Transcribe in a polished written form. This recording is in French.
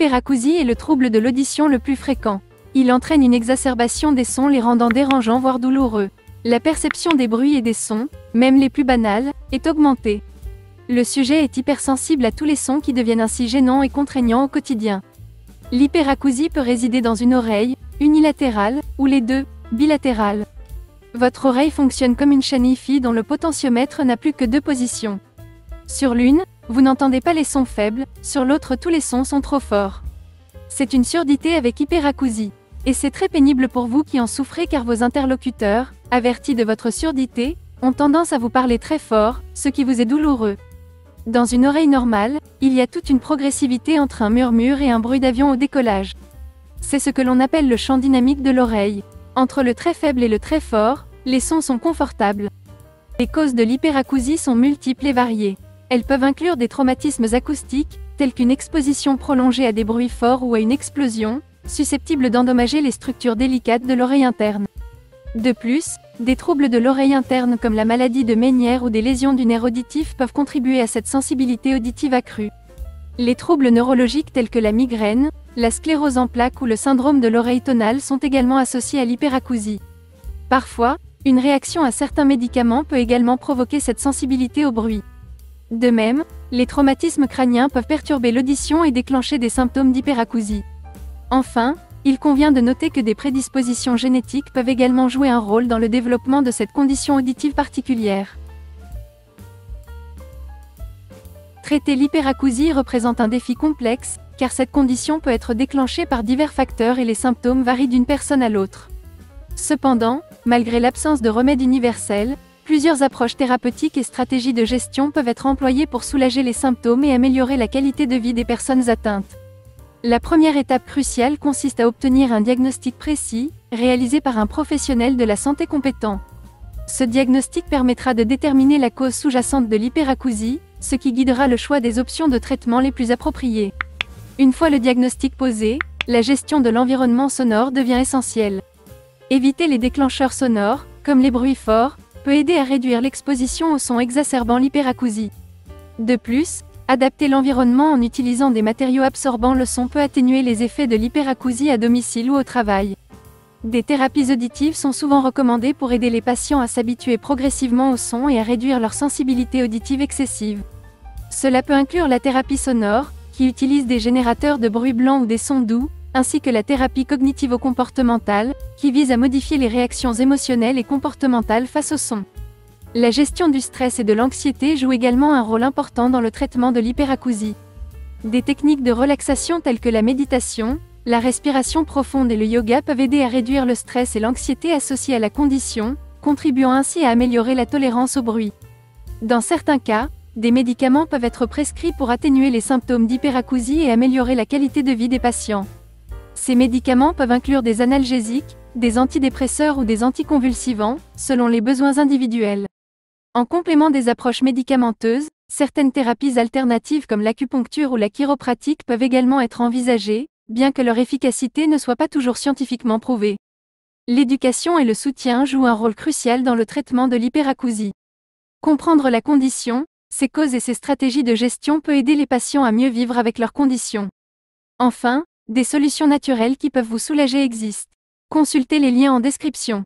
L'hyperacousie est le trouble de l'audition le plus fréquent. Il entraîne une exacerbation des sons les rendant dérangeants voire douloureux. La perception des bruits et des sons, même les plus banals, est augmentée. Le sujet est hypersensible à tous les sons qui deviennent ainsi gênants et contraignants au quotidien. L'hyperacousie peut résider dans une oreille, unilatérale, ou les deux, bilatérale. Votre oreille fonctionne comme une chaîne Hi-Fi dont le potentiomètre n'a plus que deux positions. Sur l'une, vous n'entendez pas les sons faibles, sur l'autre tous les sons sont trop forts. C'est une surdité avec hyperacousie. Et c'est très pénible pour vous qui en souffrez car vos interlocuteurs, avertis de votre surdité, ont tendance à vous parler très fort, ce qui vous est douloureux. Dans une oreille normale, il y a toute une progressivité entre un murmure et un bruit d'avion au décollage. C'est ce que l'on appelle le champ dynamique de l'oreille. Entre le très faible et le très fort, les sons sont confortables. Les causes de l'hyperacousie sont multiples et variées. Elles peuvent inclure des traumatismes acoustiques, tels qu'une exposition prolongée à des bruits forts ou à une explosion, susceptibles d'endommager les structures délicates de l'oreille interne. De plus, des troubles de l'oreille interne comme la maladie de Meniere ou des lésions du nerf auditif peuvent contribuer à cette sensibilité auditive accrue. Les troubles neurologiques tels que la migraine, la sclérose en plaques ou le syndrome de l'oreille tonale sont également associés à l'hyperacousie. Parfois, une réaction à certains médicaments peut également provoquer cette sensibilité au bruit. De même, les traumatismes crâniens peuvent perturber l'audition et déclencher des symptômes d'hyperacousie. Enfin, il convient de noter que des prédispositions génétiques peuvent également jouer un rôle dans le développement de cette condition auditive particulière. Traiter l'hyperacousie représente un défi complexe, car cette condition peut être déclenchée par divers facteurs et les symptômes varient d'une personne à l'autre. Cependant, malgré l'absence de remède universel, plusieurs approches thérapeutiques et stratégies de gestion peuvent être employées pour soulager les symptômes et améliorer la qualité de vie des personnes atteintes. La première étape cruciale consiste à obtenir un diagnostic précis, réalisé par un professionnel de la santé compétent. Ce diagnostic permettra de déterminer la cause sous-jacente de l'hyperacousie, ce qui guidera le choix des options de traitement les plus appropriées. Une fois le diagnostic posé, la gestion de l'environnement sonore devient essentielle. Éviter les déclencheurs sonores, comme les bruits forts, peut aider à réduire l'exposition aux sons exacerbant l'hyperacousie. De plus, adapter l'environnement en utilisant des matériaux absorbant le son peut atténuer les effets de l'hyperacousie à domicile ou au travail. Des thérapies auditives sont souvent recommandées pour aider les patients à s'habituer progressivement au son et à réduire leur sensibilité auditive excessive. Cela peut inclure la thérapie sonore, qui utilise des générateurs de bruit blanc ou des sons doux, ainsi que la thérapie cognitivo-comportementale, qui vise à modifier les réactions émotionnelles et comportementales face au son. La gestion du stress et de l'anxiété joue également un rôle important dans le traitement de l'hyperacousie. Des techniques de relaxation telles que la méditation, la respiration profonde et le yoga peuvent aider à réduire le stress et l'anxiété associés à la condition, contribuant ainsi à améliorer la tolérance au bruit. Dans certains cas, des médicaments peuvent être prescrits pour atténuer les symptômes d'hyperacousie et améliorer la qualité de vie des patients. Ces médicaments peuvent inclure des analgésiques, des antidépresseurs ou des anticonvulsivants, selon les besoins individuels. En complément des approches médicamenteuses, certaines thérapies alternatives comme l'acupuncture ou la chiropratique peuvent également être envisagées, bien que leur efficacité ne soit pas toujours scientifiquement prouvée. L'éducation et le soutien jouent un rôle crucial dans le traitement de l'hyperacousie. Comprendre la condition, ses causes et ses stratégies de gestion peut aider les patients à mieux vivre avec leurs conditions. Enfin, des solutions naturelles qui peuvent vous soulager existent. Consultez les liens en description.